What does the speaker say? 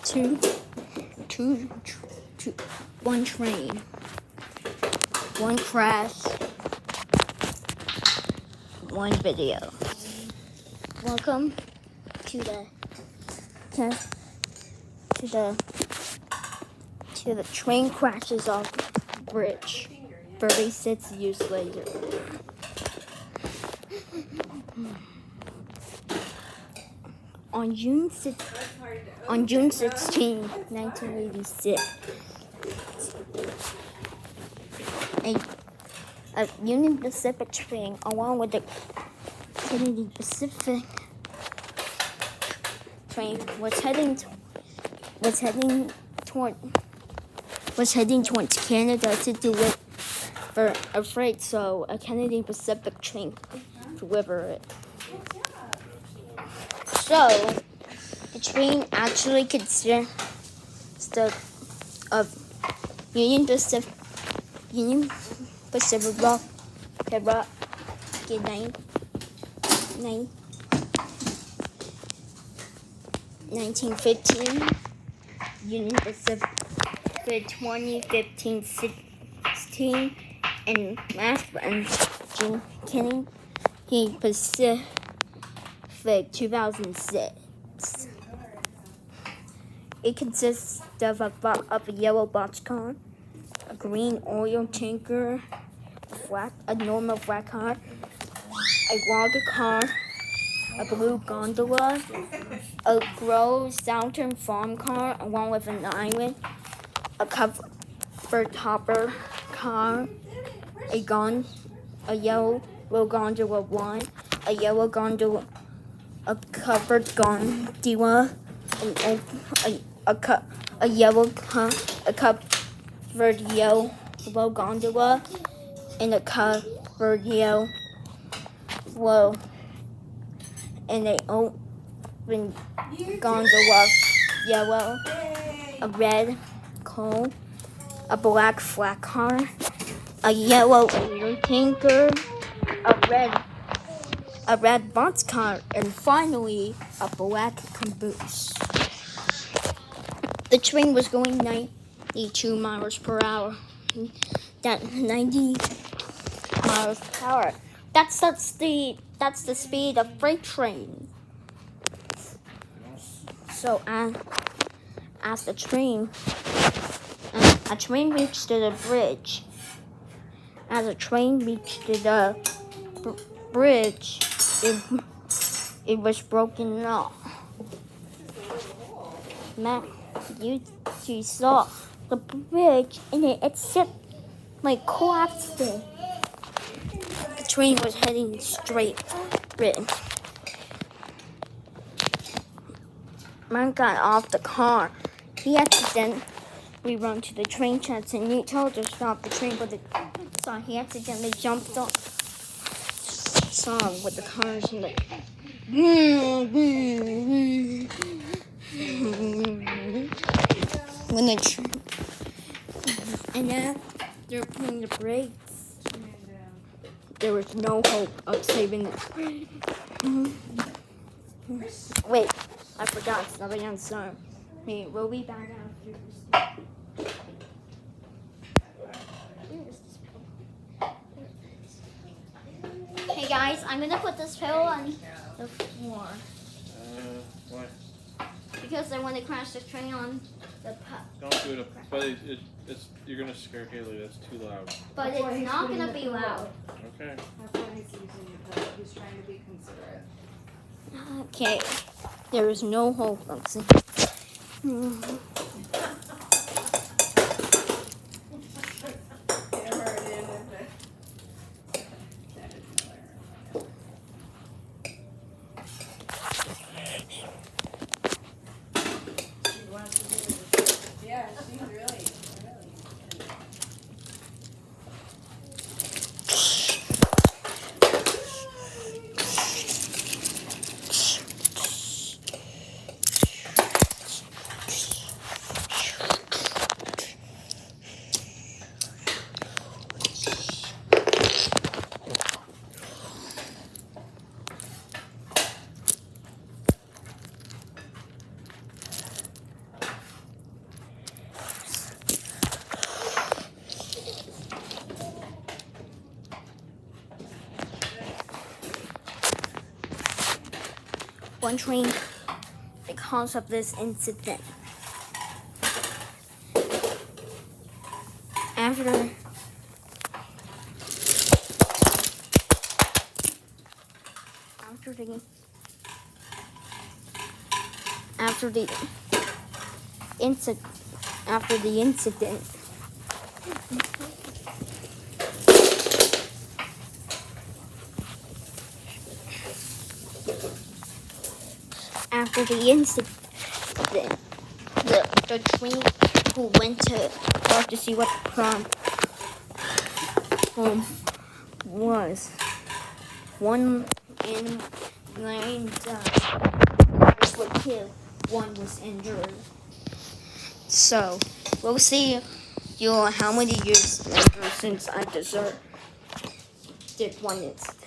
one train, one crash, one video. Welcome to the train crashes off the bridge 36 years later. On June 16, 1986, a Union Pacific train, along with the Canadan Pacific train, was heading towards Canada to deliver a freight, so a Canadan Pacific train delivered it. So, the train actually consists of Union Pacific Rock, 1915, Union Pacific 2015-16, and Mafor and Canadan Pacific 2006. It consists of a yellow boxcar, a green oil tanker, a normal flat car, a logger car, a blue gondola, a gray southern farm car along with an island, a covered hopper car, a yellow gondola 1, a yellow gondola, a covered gondola, a covered yellow gondola, and a covered yellow, and an open gondola yellow, a red coal, a black flat car, a yellow oil tanker, a red boxcar, and finally a black caboose. The train was going 92 miles per hour. That 90 miles per hour. That's the speed of freight train. So as a train reached the bridge. As a train reached the bridge, it was broken off. Matt, you saw the bridge and it collapsed it. The train was heading straight. Man got off the car. He accidentally ran to the train tracks and he told her to stop the train, but he accidentally jumped off. Saw with the cars and and after putting the brakes, there was no hope of saving the train. Wait, I forgot something. I'm sorry. Hey, we'll be back after this. Hey guys, I'm gonna put this pillow on the floor. Why? Because I want to crash the train on the Don't do it, but you're gonna scare Haley. That's too loud. But it's not gonna be loud. Okay. That's why he's using your pillow. He's trying to be considerate. Okay, there is no hope. Yeah, she's really. one train because of this incident. After the incident, the train who went to see what the problem was. One in 9 were killed, one was injured. So we'll see how many years later since I did one incident.